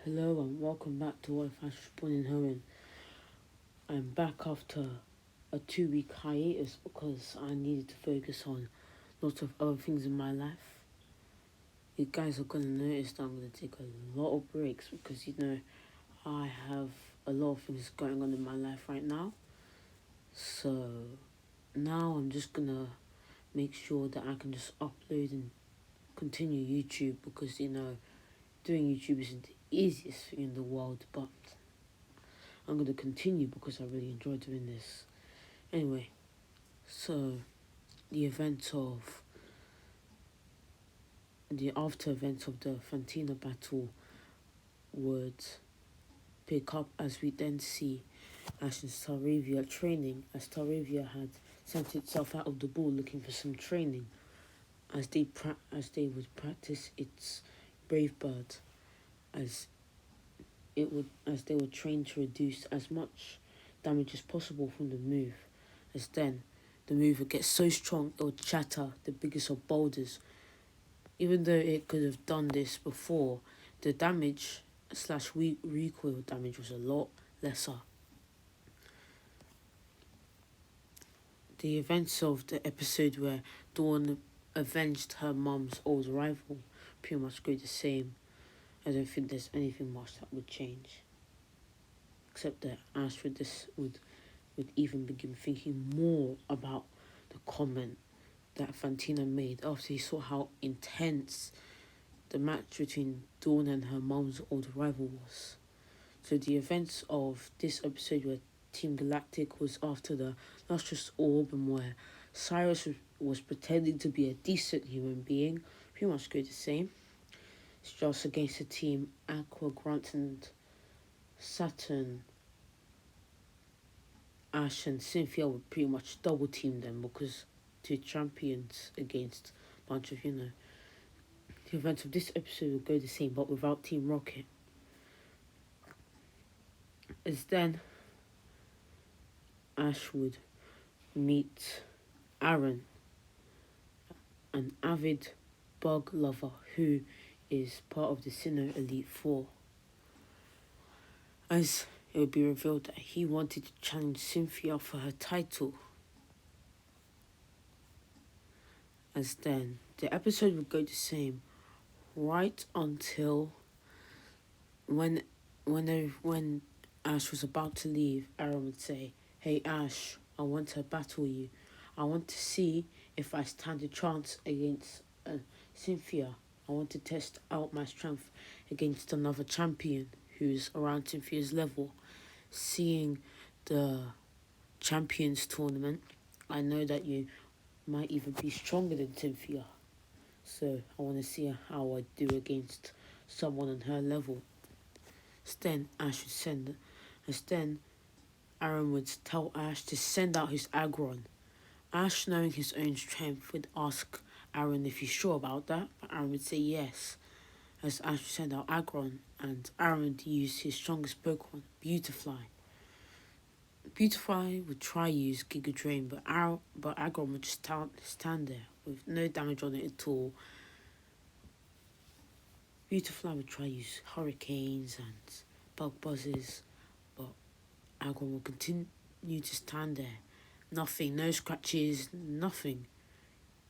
Hello and welcome back to What If I Was Born in Hoenn. I'm back after a 2 week hiatus because I needed to focus on lots of other things in my life. You guys are gonna notice that I'm gonna take a lot of breaks because I have a lot of things going on in my life right now. So now I'm just gonna make sure that I can just upload and continue YouTube because doing YouTube isn't the easiest thing in the world, but I'm going to continue because I really enjoy doing this. Anyway, so the after events of the Fantina battle would pick up as we then see Ash and Staravia training, as Staravia had sent itself out of the ball looking for some training as they would practice its brave bird as they were trained to reduce as much damage as possible from the move, as then the move would get so strong it would shatter the biggest of boulders. Even though it could have done this before, the damage slash recoil damage was a lot lesser. The events of the episode where Dawn avenged her mum's old rival pretty much go the same. I don't think there's anything much that would change, except that Ash would even begin thinking more about the comment that Fantina made after he saw how intense the match between Dawn and her mum's old rival was. So the events of this episode where Team Galactic was after the lustrous orb and where Cyrus was pretending to be a decent human being pretty much go the same. It's just against the team Aqua, Grant and Saturn. Ash and Cynthia would pretty much double team them because two champions against a bunch of, the events of this episode would go the same but without Team Rocket. As then Ash would meet Aaron, an avid bug lover who is part of the Sinnoh Elite Four. As it would be revealed that he wanted to challenge Cynthia for her title. As then, the episode would go the same right until when Ash was about to leave, Aaron would say, "Hey Ash, I want to battle you. I want to see if I stand a chance against Cynthia. I want to test out my strength against another champion who's around Cynthia's level. Seeing the Champions Tournament, I know that you might even be stronger than Cynthia. So I want to see how I do against someone on her level." Then Aaron would tell Ash to send out his Agron. Ash, knowing his own strength, would ask Aaron if he's sure about that, but Aaron would say yes, as Ash would send out Agron, and Aaron would use his strongest Pokemon, Beautifly. Beautifly would try use Giga Drain, but Agron would just stand there with no damage on it at all. Beautifly would try use Hurricanes and Bug Buzzes, but Agron would continue to stand there. Nothing, no scratches, nothing.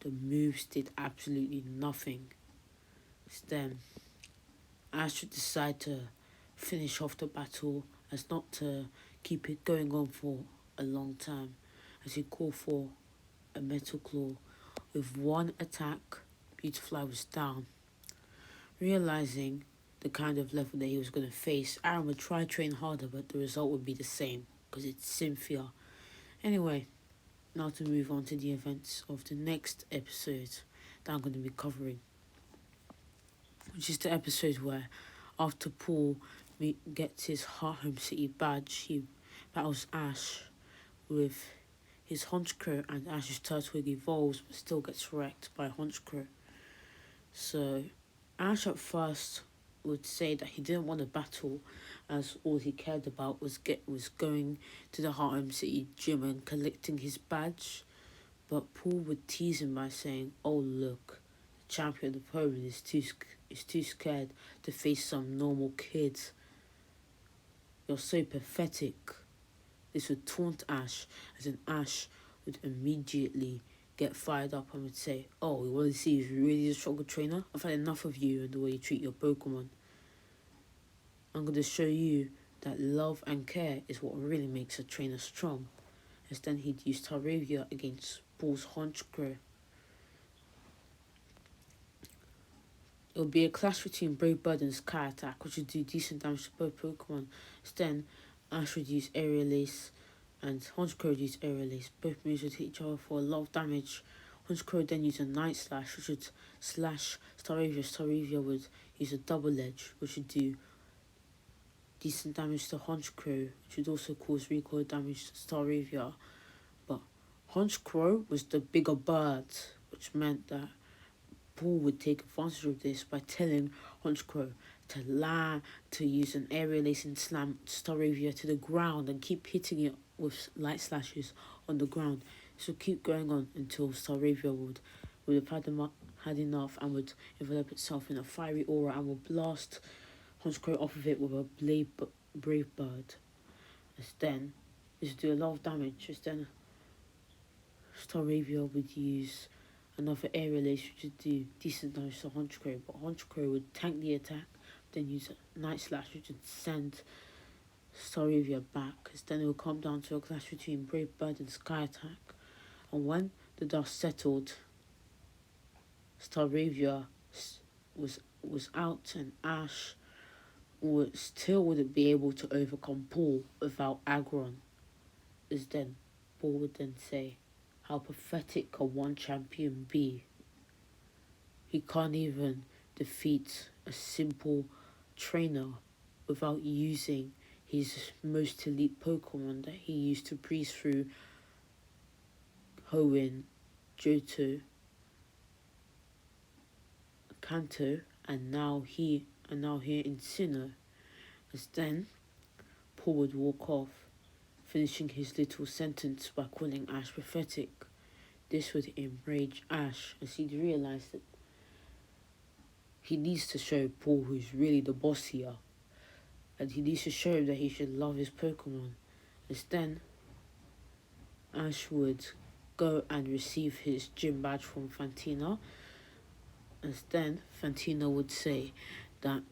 The moves did absolutely nothing. Then Ash would decide to finish off the battle as not to keep it going on for a long time, as he called for a Metal Claw. With one attack, Beautifly was down. Realizing the kind of level that he was going to face, Aaron would try train harder, but the result would be the same because it's Cynthia. Anyway, now to move on to the events of the next episode that I'm going to be covering, which is the episode where after Paul gets his Hearthome City badge, he battles Ash with his Honchkrow, and Ash's Turtwig evolves but still gets wrecked by Honchkrow. So Ash at first would say that he didn't want to battle, as all he cared about was going to the Hearthome City gym and collecting his badge. But Paul would tease him by saying, "Oh look, the champion opponent is too scared to face some normal kids. You're so pathetic. This would taunt Ash, as in Ash would immediately get fired up and would say, "Oh, you want to see if you're really a stronger trainer? I've had enough of you and the way you treat your Pokemon. I'm going to show you that love and care is what really makes a trainer strong." Instead, he'd use Staravia against Paul's Honchkrow. It would be a clash between Brave Bird and Sky Attack, which would do decent damage to both Pokemon. Then, Ash would use Aerial Ace and Honchkrow would use Aerial Ace. Both moves would hit each other for a lot of damage. Honchkrow would then use a Night Slash, which would slash Staravia. Staravia would use a Double Edge, which would do decent damage to Honchkrow, which would also cause recoil damage to Staravia. But Honchkrow was the bigger bird, which meant that Paul would take advantage of this by telling Honchkrow to use an Aerial Ace and slam Staravia to the ground and keep hitting it with light slashes on the ground. This would keep going on until Staravia would have had enough and would envelop itself in a fiery aura and would blast Honchkrow off of it with a Brave Bird. Then this would do a lot of damage. Then Staravia would use another Aerial Ace, which would do decent damage to Honchkrow, but Honchkrow would tank the attack, then use a Night Slash, which would send Staravia back. Then it would come down to a clash between Brave Bird and Sky Attack. And when the dust settled, Staravia was out, and Ash wouldn't be able to overcome Paul without Aggron. Then Paul would then say, "How pathetic can one champion be? He can't even defeat a simple trainer without using his most elite Pokemon that he used to breeze through Hoenn, Johto, Kanto, and now here in Sinnoh." Then Paul would walk off, finishing his little sentence by calling Ash pathetic. This would enrage Ash, as he'd realise that he needs to show Paul who's really the boss here, and he needs to show him that he should love his Pokemon. Then Ash would go and receive his gym badge from Fantina, then Fantina would say that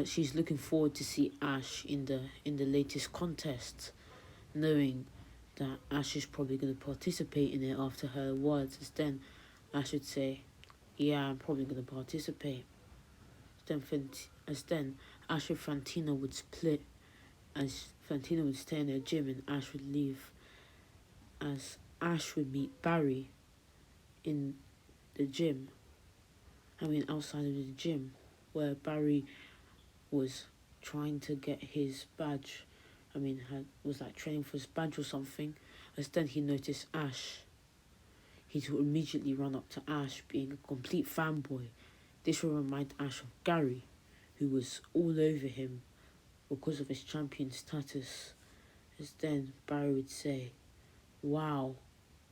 she's looking forward to see Ash in the latest contest, knowing that Ash is probably going to participate in it after her words. Then Ash would say, "Yeah, I'm probably going to participate." Then Ash and Fantina would split, as Fantina would stay in her gym and Ash would leave, as Ash would meet Barry in the gym. Outside of the gym, where Barry was trying to get his badge. Was like training for his badge or something. As then he noticed Ash. He would immediately run up to Ash, being a complete fanboy. This will remind Ash of Gary, who was all over him because of his champion status. As then Barry would say, "Wow,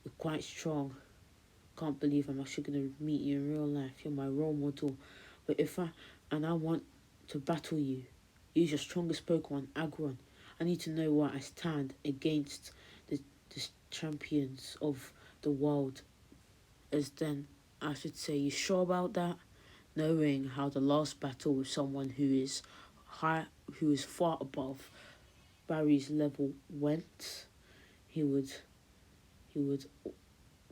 you're quite strong. Can't believe I'm actually going to meet you in real life. You're my role model. But I want to battle you. Use your strongest Pokemon, Aggron. I need to know where I stand against the champions of the world." As then I should say, "You sure about that?" Knowing how the last battle with someone who is far above Barry's level went, he would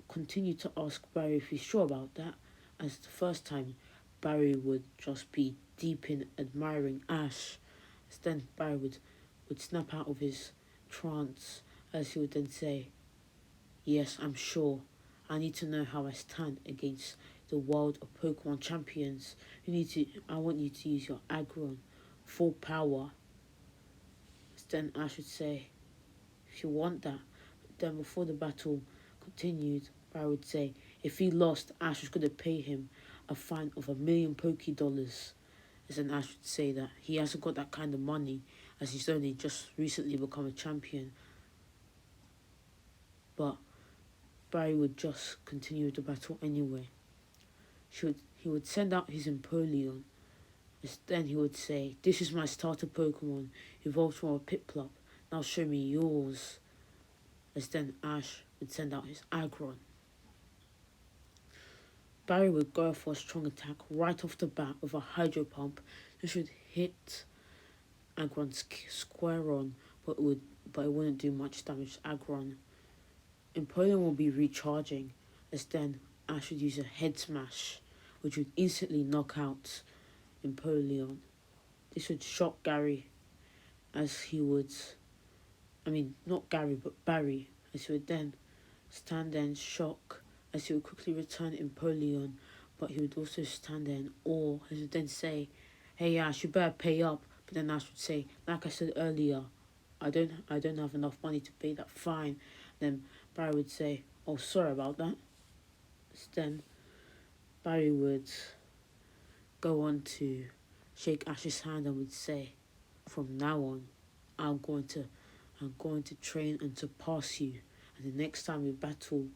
continue to ask Barry if he's sure about that, as the first time Barry would just be deep in admiring Ash. As then Barry would snap out of his trance, as he would then say, "Yes, I'm sure. I need to know how I stand against the world of Pokemon champions. I want you to use your Aggron, full power." Then Ash would say, "If you want that." Then before the battle continued, Barry would say if he lost, Ash was going to pay him a fine of $1 million Poké. As then Ash would say that he hasn't got that kind of money, as he's only just recently become a champion. But Barry would just continue the battle anyway. he would send out his Empoleon. Then he would say, "This is my starter Pokemon, evolved from a Piplup. Now show me yours." As then Ash would send out his Aggron. Barry would go for a strong attack right off the bat with a Hydro Pump. This would hit Aggron square on, but it wouldn't do much damage to Aggron. Empoleon will be recharging, as then Ash would use a Head Smash, which would instantly knock out Empoleon. This would shock Gary, as he would, not Gary, but Barry, as he would then stand there in shock, as he would quickly return Empoleon, but he would also stand there in awe, as he would then say, "Hey Ash, you better pay up." But then Ash would say, "Like I said earlier, I don't have enough money to pay that fine." Then Barry would say, "Oh, sorry about that." Then Barry would go on to shake Ash's hand and would say, "From now on, I'm going to train and surpass you. And the next time we battle,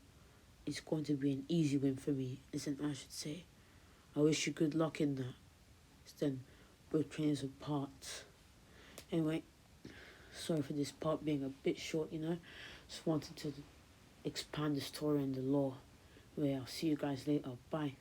it's going to be an easy win for me." And then Ash would say, "I wish you good luck in that." Then both trainers would part. Anyway, sorry for this part being a bit short, Just wanted to expand the story and the lore. Well, I'll see you guys later. Bye.